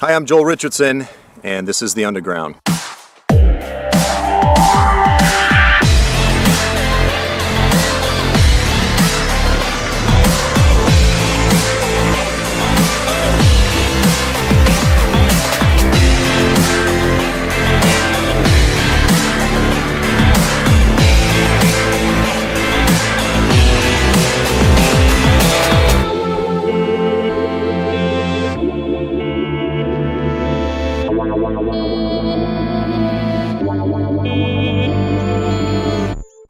Hi, I'm Joel Richardson, and this is The Underground.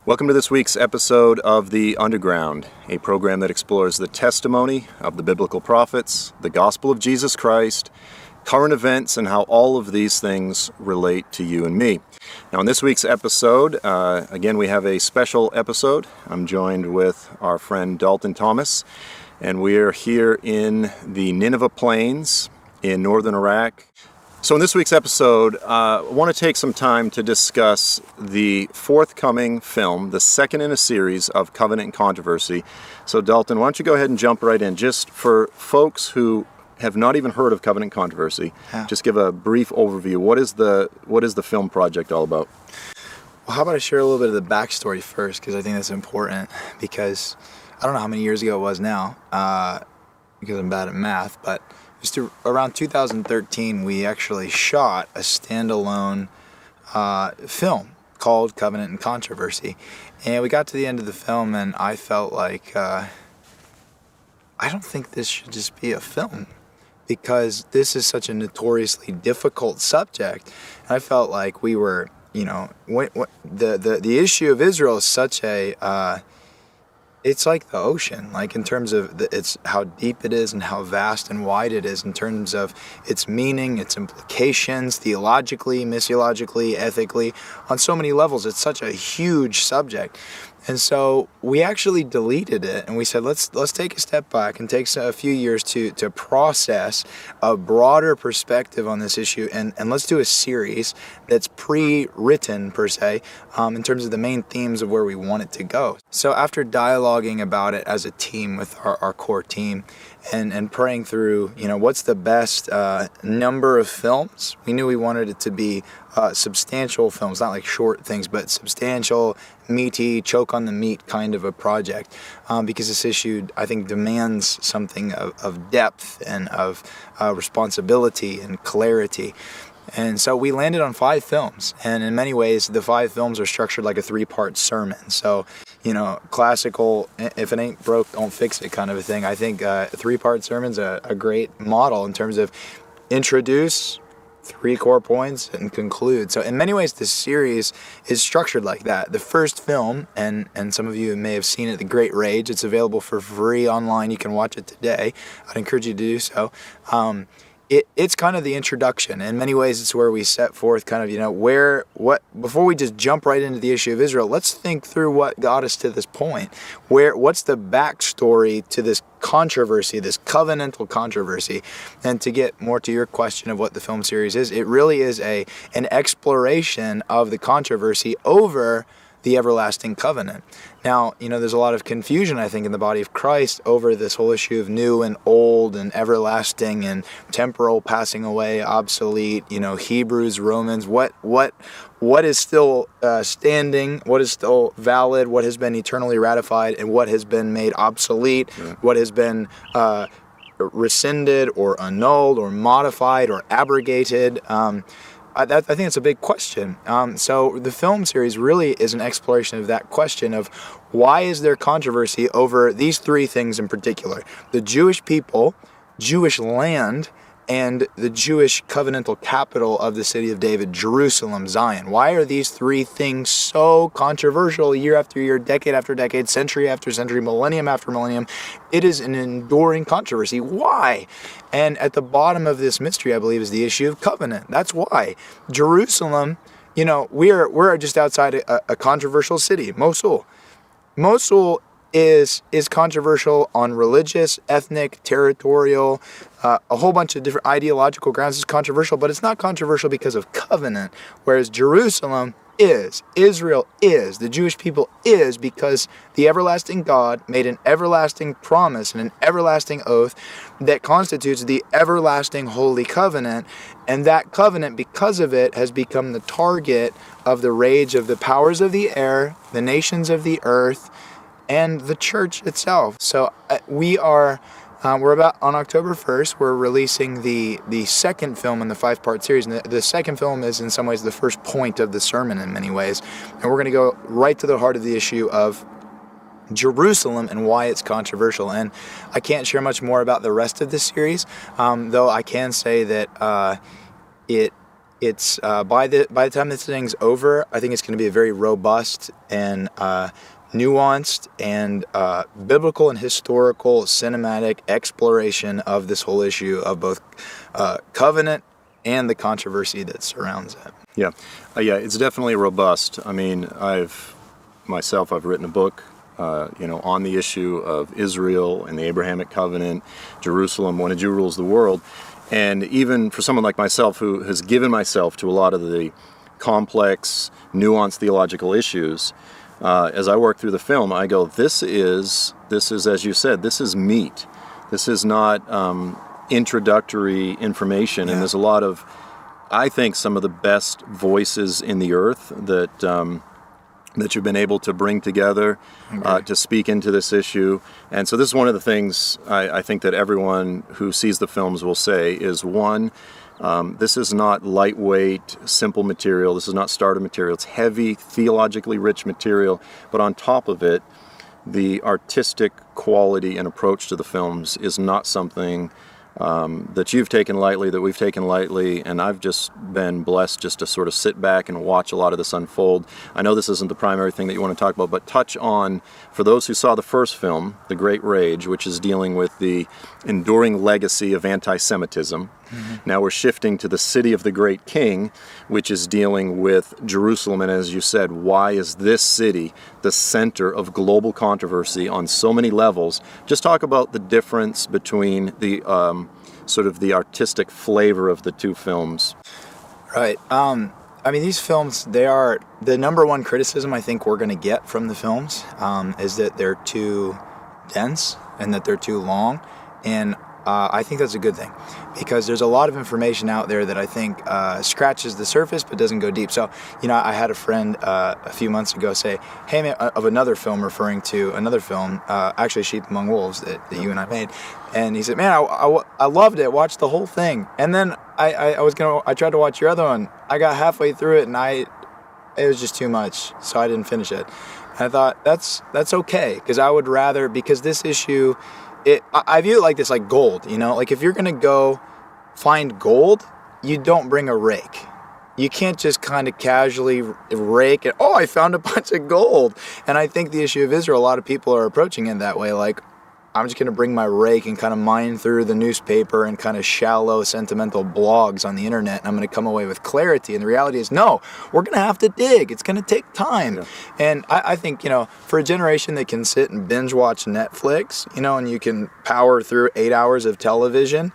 Welcome to this week's episode of The Underground, a program that explores the testimony of the biblical prophets, the gospel of Jesus Christ, current events, and how all of these things relate to you and me. Now, in this week's episode, again, we have a special episode. I'm joined with our friend Dalton Thomas, and we are here in the Nineveh Plains in northern Iraq. So in this week's episode, I want to take some time to discuss the forthcoming film, the second in a series of Covenant and Controversy. So Dalton, why don't you go ahead and jump right in, just for folks who have not even heard of Covenant and Controversy. Just give a brief overview. What is the film project all about? Well, how about I share a little bit of the backstory first, because I think that's important, because I don't know how many years ago it was now, because I'm bad at math, but just around 2013, we actually shot a standalone film called Covenant and Controversy. And we got to the end of the film, and I felt like, I don't think this should just be a film, because this is such a notoriously difficult subject. And I felt like we were, the issue of Israel is such a... it's like the ocean, like in terms of it's how deep it is and how vast and wide it is in terms of its meaning, its implications, theologically, missiologically, ethically, on so many levels. It's such a huge subject. And so we actually deleted it, and we said, let's take a step back and take a few years to process a broader perspective on this issue, and let's do a series that's pre-written, per se, in terms of the main themes of where we want it to go. So after dialoguing about it as a team with our core team, and praying through, what's the best number of films, we knew we wanted it to be substantial films, not like short things, but substantial, meaty, choke on the meat kind of a project, because this issue, I think, demands something of depth and of responsibility and clarity. And so we landed on 5 films, and in many ways, the 5 films are structured like a 3-part sermon. So, classical, if it ain't broke, don't fix it kind of a thing. I think a 3-part sermon's a great model in terms of introduce 3 core points and conclude. So in many ways, this series is structured like that. The first film, and some of you may have seen it, The Great Rage, it's available for free online. You can watch it today. I'd encourage you to do so. It's kind of the introduction. In many ways, it's where we set forth kind of, before we just jump right into the issue of Israel, let's think through what got us to this point. What's the backstory to this controversy, this covenantal controversy? And to get more to your question of what the film series is, it really is an exploration of the controversy over the everlasting covenant. Now, there's a lot of confusion, I think, in the body of Christ over this whole issue of new and old and everlasting and temporal passing away, obsolete, Hebrews, Romans, what is still standing, what is still valid, what has been eternally ratified, and what has been made obsolete, what has been rescinded or annulled or modified or abrogated. I think it's a big question. So the film series really is an exploration of that question of why is there controversy over these 3 things in particular: the Jewish people, Jewish land, and the Jewish covenantal capital of the city of David, Jerusalem, Zion. Why are these 3 things so controversial year after year, decade after decade, century after century, millennium after millennium? It is an enduring controversy. Why? And at the bottom of this mystery, I believe, is the issue of covenant. That's why. Jerusalem, we're just outside a controversial city, Mosul. Mosul is controversial on religious, ethnic, territorial, a whole bunch of different ideological grounds. It's controversial, but it's not controversial because of covenant. Whereas Jerusalem, is, Israel is, the Jewish people is, because the everlasting God made an everlasting promise and an everlasting oath that constitutes the everlasting holy covenant. And that covenant, because of it, has become the target of the rage of the powers of the air, the nations of the earth, and the church itself. So we're about on October 1st, we're releasing the second film in the 5-part series. And the second film is in some ways the first point of the sermon in many ways. And we're going to go right to the heart of the issue of Jerusalem and why it's controversial. And I can't share much more about the rest of the series, though I can say that it's by the time this thing's over, I think it's going to be a very robust and nuanced and biblical and historical cinematic exploration of this whole issue of both covenant and the controversy that surrounds it. Yeah, it's definitely robust. I mean, I've written a book, on the issue of Israel and the Abrahamic covenant, Jerusalem, when a Jew rules the world. And even for someone like myself who has given myself to a lot of the complex, nuanced theological issues, as I work through the film, I go, this is, as you said, this is meat. This is not introductory information. Yeah. And there's a lot of, I think, some of the best voices in the earth that you've been able to bring together to speak into this issue. And so this is one of the things I think that everyone who sees the films will say is, one, this is not lightweight, simple material. This is not starter material. It's heavy, theologically rich material. But on top of it, the artistic quality and approach to the films is not something that you've taken lightly, that we've taken lightly, and I've just been blessed just to sort of sit back and watch a lot of this unfold. I know this isn't the primary thing that you want to talk about, but touch on, for those who saw the first film, The Great Rage, which is dealing with the enduring legacy of anti-Semitism. Mm-hmm. Now we're shifting to The City of the Great King, which is dealing with Jerusalem, and as you said, why is this city the center of global controversy on so many levels? Just talk about the difference between the sort of the artistic flavor of the two films. Right. I mean, these films, they are, the number one criticism I think we're going to get from the films is that they're too dense and that they're too long. And I think that's a good thing, because there's a lot of information out there that I think scratches the surface but doesn't go deep. So, I had a friend a few months ago say, hey, man, of another film, referring to another film, actually Sheep Among Wolves, that you and I made. And he said, man, I loved it, watched the whole thing. And then I tried to watch your other one. I got halfway through it and it was just too much, so I didn't finish it. And I thought, that's okay, because I would rather, because this issue, I view it like this, like gold, like if you're going to go find gold, you don't bring a rake. You can't just kind of casually rake it. Oh, I found a bunch of gold. And I think the issue of Israel, a lot of people are approaching it that way. Like, I'm just going to bring my rake and kind of mine through the newspaper and kind of shallow, sentimental blogs on the internet, and I'm going to come away with clarity. And the reality is, no, we're going to have to dig. It's going to take time. Yeah. And I think, for a generation that can sit and binge watch Netflix, and you can power through 8 hours of television,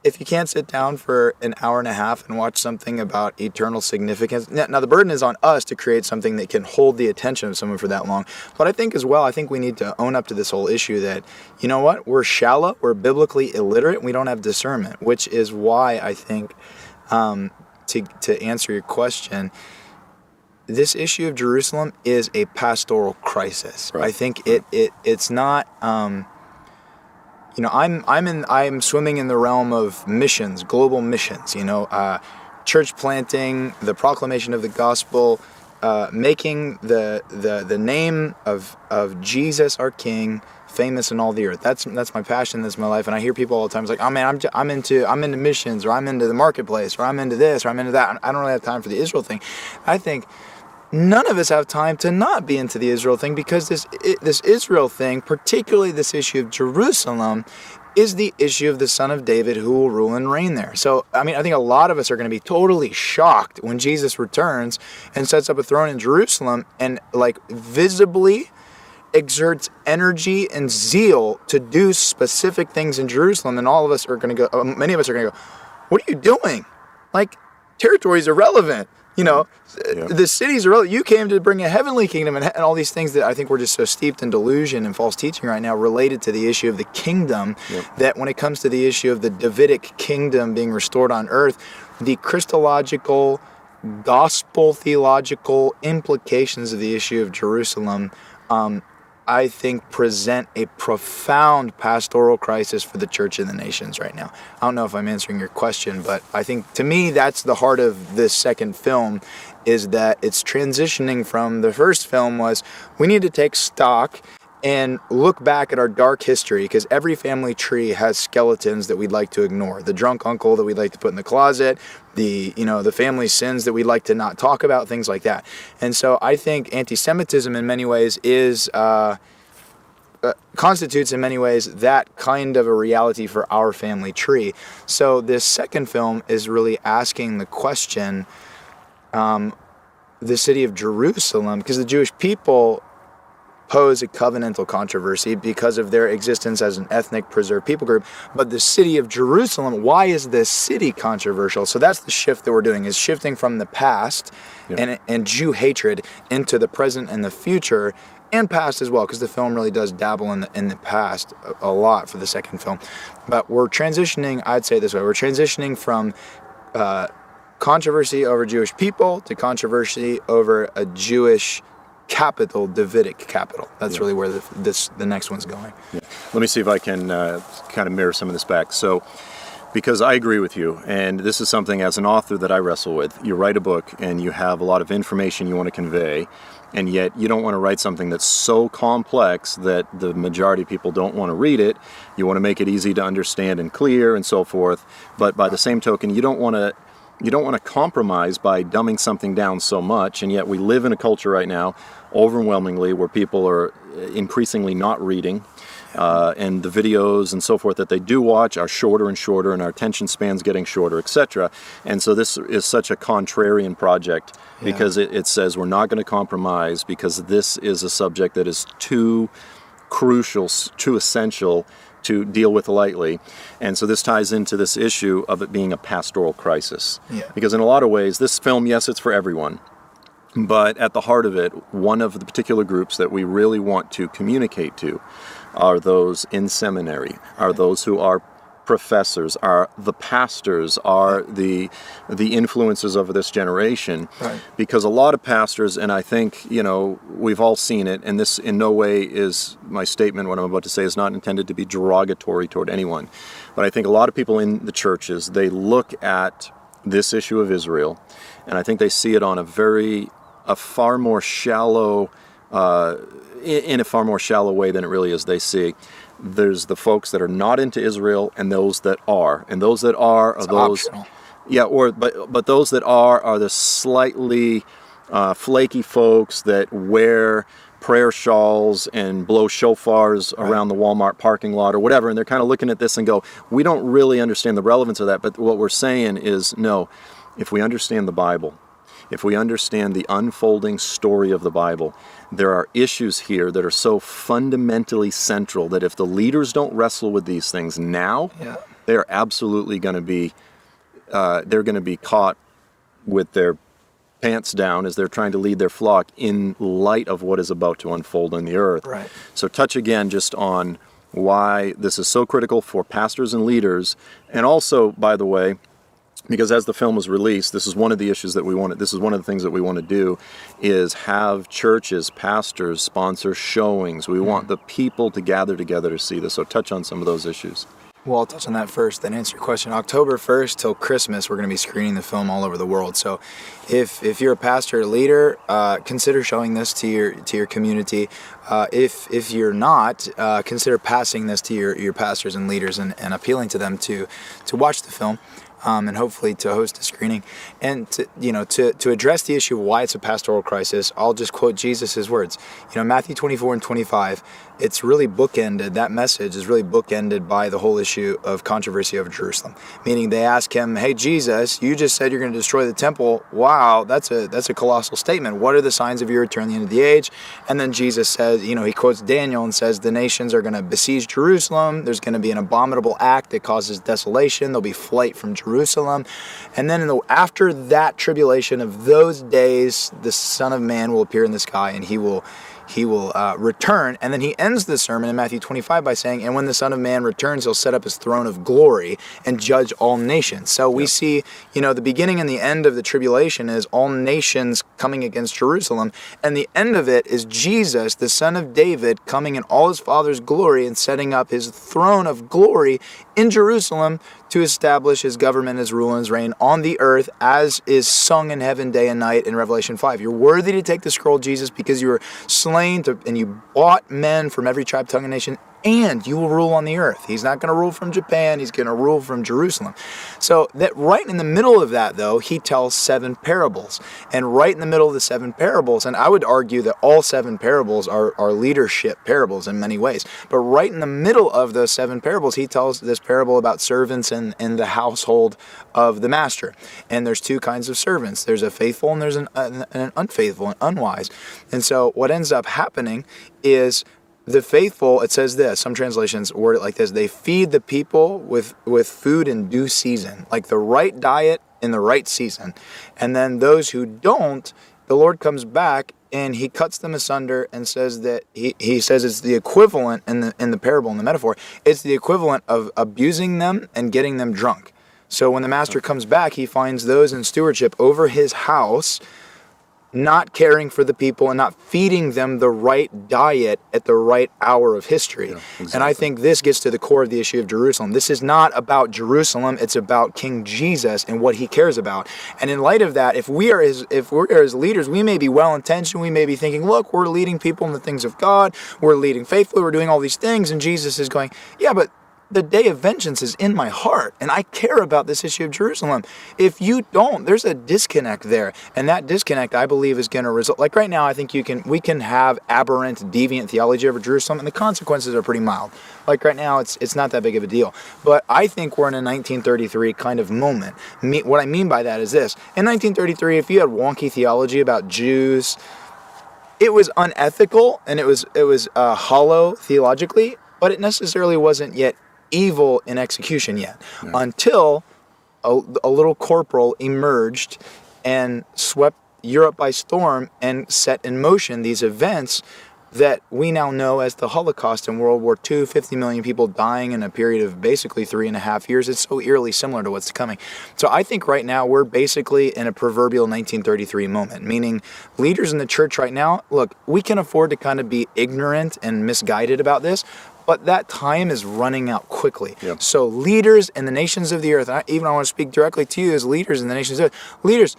if you can't sit down for an hour and a half and watch something about eternal significance, now the burden is on us to create something that can hold the attention of someone for that long. But I think as well, we need to own up to this whole issue that, we're shallow, we're biblically illiterate, and we don't have discernment, which is why I think, to answer your question, this issue of Jerusalem is a pastoral crisis. Right. I think it's not... I'm swimming in the realm of missions, global missions, church planting, the proclamation of the gospel, making the name of Jesus, our King, famous in all the earth. That's my passion, that's my life. And I hear people all the time, it's like, oh man, I'm into missions, or I'm into the marketplace, or I'm into this, or I'm into that. I don't really have time for the Israel thing. I think none of us have time to not be into the Israel thing, because this Israel thing, particularly this issue of Jerusalem, is the issue of the Son of David who will rule and reign there. So, I think a lot of us are going to be totally shocked when Jesus returns and sets up a throne in Jerusalem and visibly exerts energy and zeal to do specific things in Jerusalem. And all of us are going to go, many of us are going to go, what are you doing? Territory is irrelevant. The cities are, you came to bring a heavenly kingdom, and all these things that I think we're just so steeped in delusion and false teaching right now related to the issue of the kingdom, that when it comes to the issue of the Davidic kingdom being restored on earth, the Christological, gospel theological implications of the issue of Jerusalem, I think, present a profound pastoral crisis for the church and the nations right now. I don't know if I'm answering your question, but I think, to me, that's the heart of this second film, is that it's transitioning from the first film was, we need to take stock and look back at our dark history, because every family tree has skeletons that we'd like to ignore. The drunk uncle that we'd like to put in the closet, the family sins that we'd like to not talk about, things like that. And so I think anti-Semitism in many ways is constitutes in many ways that kind of a reality for our family tree. So this second film is really asking the question, the city of Jerusalem, because the Jewish people pose a covenantal controversy because of their existence as an ethnic preserved people group. But the city of Jerusalem, why is this city controversial? So that's the shift that we're doing, is shifting from the past and Jew hatred into the present and the future, and past as well, because the film really does dabble in the past a lot for the second film. But we're transitioning, I'd say it this way, we're transitioning from controversy over Jewish people to controversy over a Jewish capital, Davidic capital. That's really where the next one's going. Yeah. Let me see if I can kind of mirror some of this back. So, because I agree with you, and this is something as an author that I wrestle with. You write a book and you have a lot of information you want to convey, and yet you don't want to write something that's so complex that the majority of people don't want to read it. You want to make it easy to understand and clear and so forth, but by the same token, you don't want to compromise by dumbing something down so much, and yet we live in a culture right now, overwhelmingly, where people are increasingly not reading, and the videos and so forth that they do watch are shorter and shorter, and our attention span's getting shorter, etc. And so this is such a contrarian project, because it says we're not going to compromise, because this is a subject that is too crucial, too essential to deal with lightly. And so this ties into this issue of it being a pastoral crisis. Because in a lot of ways, this film, yes, it's for everyone, but at the heart of it, one of the particular groups that we really want to communicate to are those in seminary, are those who are professors, are the pastors, are the influences of this generation. Because a lot of pastors, and I think, we've all seen it, and this in no way is my statement, what I'm about to say is not intended to be derogatory toward anyone, but I think a lot of people in the churches, they look at this issue of Israel, and I think they see it on a far more shallow way than it really is. They see there's the folks that are not into Israel and those that are. And those that are those optional. But those that are the slightly flaky folks that wear prayer shawls and blow shofars around the Walmart parking lot or whatever, and they're kind of looking at this and go, we don't really understand the relevance of that. But what we're saying is, no, if we understand the Bible, if we understand the unfolding story of the Bible, there are issues here that are so fundamentally central that if the leaders don't wrestle with these things now, they are absolutely going to be caught with their pants down as they're trying to lead their flock in light of what is about to unfold on the earth. So touch again just on why this is so critical for pastors and leaders, and also, by the way, because as the film was released, this is one of the issues that we wanted. This is one of the things that we want to do, is have churches, pastors sponsor showings. We want the people to gather together to see this. So touch on some of those issues. Well, I'll touch on that first, then answer your question. October 1st till Christmas, we're going to be screening the film all over the world. So if you're a pastor or leader, consider showing this to your community. If you're not, consider passing this to your pastors and leaders and appealing to them to watch the film. And hopefully to host a screening. And to address the issue of why it's a pastoral crisis, I'll just quote Jesus' words. Matthew 24 and 25, it's really bookended, that message is really bookended by the whole issue of controversy over Jerusalem. Meaning they ask him, hey Jesus, you just said you're going to destroy the temple. Wow, that's a colossal statement. What are the signs of your return, the end of the age? And then Jesus says, he quotes Daniel and says the nations are going to besiege Jerusalem. There's going to be an abominable act that causes desolation. There'll be flight from Jerusalem. Jerusalem. And then after that tribulation of those days, the Son of Man will appear in the sky, and he will return. And then he ends the sermon in Matthew 25 by saying, and when the Son of Man returns, he'll set up his throne of glory and judge all nations. So we see, the beginning and the end of the tribulation is all nations coming against Jerusalem. And the end of it is Jesus, the Son of David, coming in all his Father's glory and setting up his throne of glory in Jerusalem to establish his government, his rule, and his reign on the earth, as is sung in heaven day and night in Revelation 5. You're worthy to take the scroll, Jesus, because you were slain and you bought men from every tribe, tongue, and nation, and you will rule on the earth. He's not going to rule from Japan. He's going to rule from Jerusalem. So that right in the middle of that, though, he tells 7 parables. And right in the middle of the 7 parables, and I would argue that all 7 parables are leadership parables in many ways, but right in the middle of those 7 parables, he tells this parable about servants in the household of the master. And there's 2 kinds of servants. There's a faithful and there's an unfaithful and unwise. And so what ends up happening is the faithful, it says this, some translations word it like this: they feed the people with food in due season, like the right diet in the right season. And then those who don't, the Lord comes back and he cuts them asunder and says that he says it's the equivalent in the parable, in the metaphor, it's the equivalent of abusing them and getting them drunk. So when the master comes back, he finds those in stewardship over his house not caring for the people and not feeding them the right diet at the right hour of history. Yeah, exactly. And I think this gets to the core of the issue of Jerusalem. This is not about Jerusalem, it's about King Jesus and what he cares about. And in light of that, if we're his leaders, we may be well-intentioned, we may be thinking, look, we're leading people in the things of God, we're leading faithfully, we're doing all these things, and Jesus is going, yeah, but the day of vengeance is in my heart, and I care about this issue of Jerusalem. If you don't, there's a disconnect there, and that disconnect, I believe, is going to result. Like right now, I think we can have aberrant, deviant theology over Jerusalem, and the consequences are pretty mild. Like right now, it's not that big of a deal. But I think we're in a 1933 kind of moment. What I mean by that is this: in 1933, if you had wonky theology about Jews, it was unethical and it was hollow theologically, but it necessarily wasn't yet evil in execution yet, until a little corporal emerged and swept Europe by storm and set in motion these events that we now know as the Holocaust in World War II, 50 million people dying in a period of basically 3.5 years. It's so eerily similar to what's coming. So I think right now we're basically in a proverbial 1933 moment, meaning leaders in the church right now, look, we can afford to kind of be ignorant and misguided about this, but that time is running out quickly. Yep. So leaders in the nations of the earth, and I want to speak directly to you as leaders in the nations of the earth, leaders,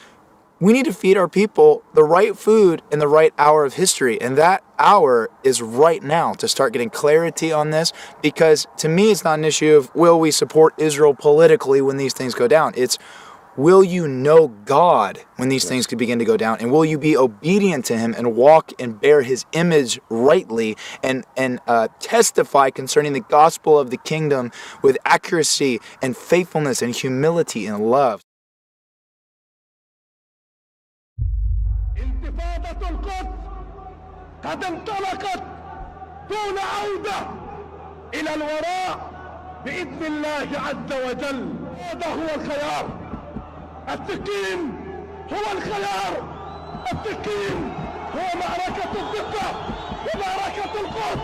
we need to feed our people the right food in the right hour of history. And that hour is right now to start getting clarity on this, because to me, it's not an issue of will we support Israel politically when these things go down. It's will you know God when these things could begin to go down? And will you be obedient to him and walk and bear his image rightly and testify concerning the gospel of the kingdom with accuracy and faithfulness and humility and love? انتفاضة القدس قد انطلقت دون عودة إلى الوراء بإذن الله عز وجل. هذا هو الخيار. السكين هو الخيار. السكين هو معركة الدفة ومعركة القدس.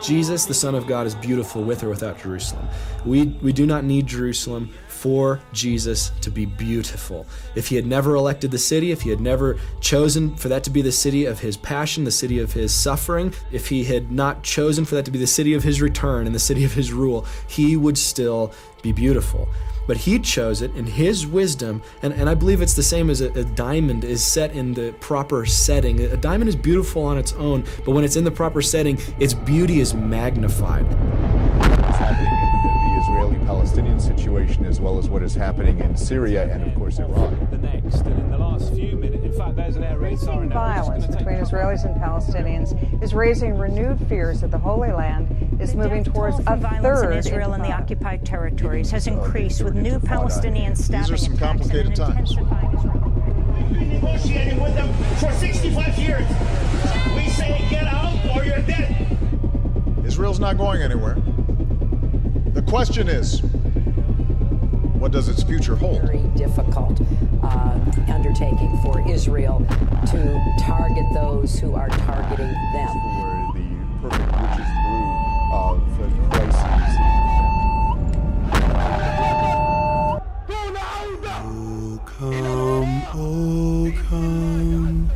Jesus, the Son of God, is beautiful with or without Jerusalem. We do not need Jerusalem for Jesus to be beautiful. If he had never elected the city, if he had never chosen for that to be the city of his passion, the city of his suffering, if he had not chosen for that to be the city of his return and the city of his rule, he would still be beautiful. But he chose it in his wisdom, and I believe it's the same as a diamond is set in the proper setting. A diamond is beautiful on its own, but when it's in the proper setting, its beauty is magnified. What's happening in the Israeli-Palestinian situation, as well as what is happening in Syria and, of course, Iraq. The next, and in the last few minutes, in fact, there's an air raid siren. Violence between Israelis and Palestinians is raising renewed fears that the Holy Land is moving towards a third in Israel and the occupied territories has increased with new Palestinian stabbing attacks. These are some complicated times. We've been negotiating with them for 65 years. We say get out or you're dead. Israel's not going anywhere. question is, what does its future hold? Very difficult undertaking for Israel to target those who are targeting them. Where the perfect witch's brew of crises. Oh come,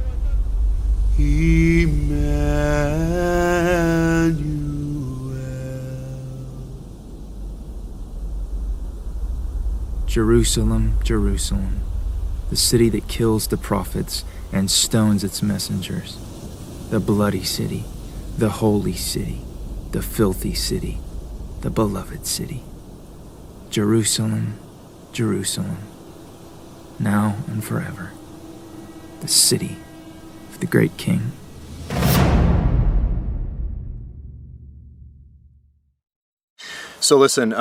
Emmanuel. Jerusalem, Jerusalem, the city that kills the prophets and stones its messengers, the bloody city, the holy city, the filthy city, the beloved city. Jerusalem, Jerusalem, now and forever, the city of the great King. So listen,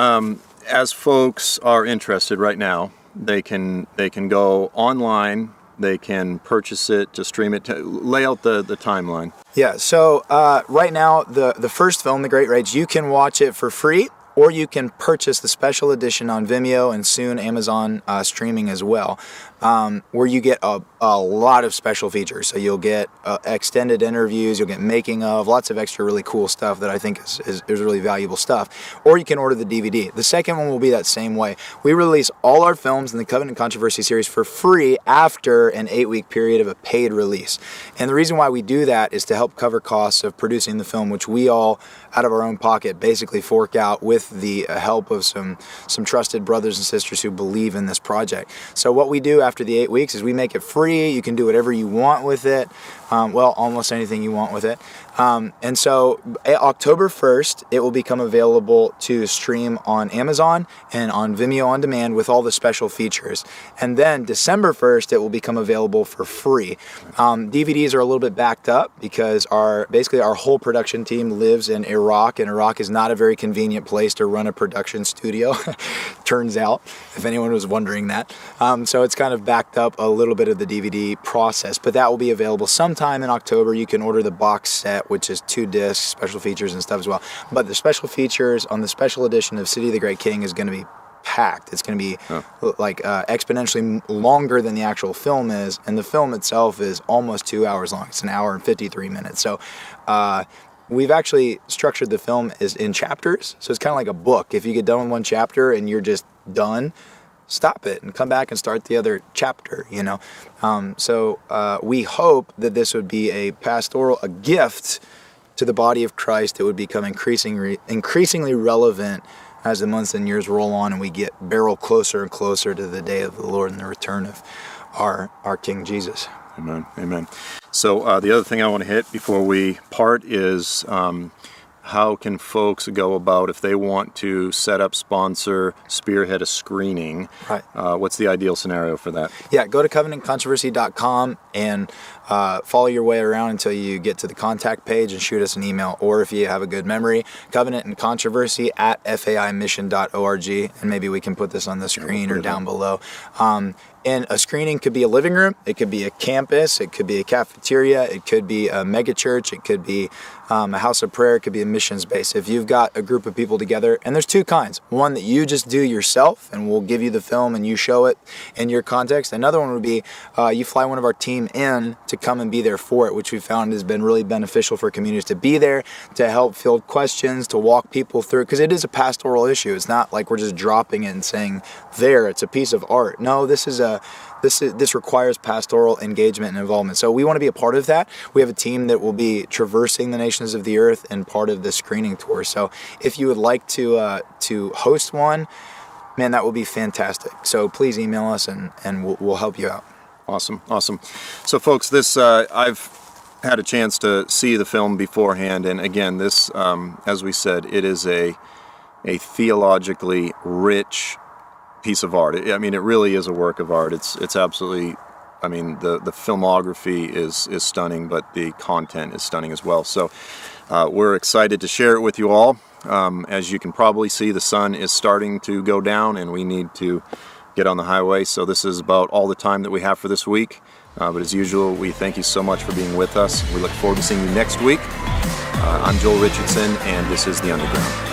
as folks are interested right now, they can go online, they can purchase it, to stream it, lay out the timeline. Yeah, so right now, the first film, The Great Rage, you can watch it for free, or you can purchase the special edition on Vimeo and soon Amazon streaming as well, where you get a lot of special features. So you'll get extended interviews, you'll get making of, lots of extra really cool stuff that I think is really valuable stuff. Or you can order the DVD. The second one will be that same way. We release all our films in the Covenant Controversy series for free after an 8-week period of a paid release. And the reason why we do that is to help cover costs of producing the film, which we all, out of our own pocket, basically fork out with the help of some trusted brothers and sisters who believe in this project. So what we do after the 8 weeks is we make it free. You can do whatever you want with it. Well, almost anything you want with it. And so October 1st, it will become available to stream on Amazon and on Vimeo On Demand with all the special features. And then December 1st, it will become available for free. DVDs are a little bit backed up because basically our whole production team lives in Iraq, and Iraq is not a very convenient place to run a production studio, turns out, if anyone was wondering that. So it's kind of backed up a little bit of the DVD process, but that will be available sometime in October. You can order the box set, which is 2 discs, special features and stuff as well. But the special features on the special edition of City of the Great King is going to be packed. It's going to be exponentially longer than the actual film is, and the film itself is almost 2 hours long. It's 1 hour and 53 minutes. So we've actually structured the film as in chapters, so it's kind of like a book. If you get done with one chapter and you're just done, stop it and come back and start the other chapter, you know. So we hope that this would be a gift to the body of Christ that would become increasingly relevant as the months and years roll on and we barrel closer and closer to the day of the Lord and the return of our King Jesus. Amen. Amen. So the other thing I want to hit before we part is how can folks go about if they want to set up, sponsor, spearhead a screening? Right. What's the ideal scenario for that? Yeah, go to covenantcontroversy.com and follow your way around until you get to the contact page and shoot us an email. Or if you have a good memory, covenantandcontroversy@faimission.org, and maybe we can put this on the screen or down below. And a screening could be a living room, it could be a campus, it could be a cafeteria, it could be a mega church, it could be a house of prayer, it could be a missions base. If you've got a group of people together, and there's 2 kinds. One that you just do yourself, and we'll give you the film and you show it in your context. Another one would be you fly one of our team in to come and be there for it, which we found has been really beneficial for communities to be there, to help field questions, to walk people through, because it is a pastoral issue. It's not like we're just dropping it and saying, there, it's a piece of art. No, this requires pastoral engagement and involvement. So we want to be a part of that. We have a team that will be traversing the nations of the earth and part of the screening tour. So if you would like to host one, man, that would be fantastic. So please email us and we'll help you out. Awesome. So folks, this I've had a chance to see the film beforehand, and again, this, as we said, it is a theologically rich piece of art. I mean, it really is a work of art. It's absolutely, I mean, the filmography is stunning, but the content is stunning as well. So we're excited to share it with you all. As you can probably see, the sun is starting to go down and we need to get on the highway. So this is about all the time that we have for this week. But as usual, we thank you so much for being with us. We look forward to seeing you next week. I'm Joel Richardson, and this is The Underground.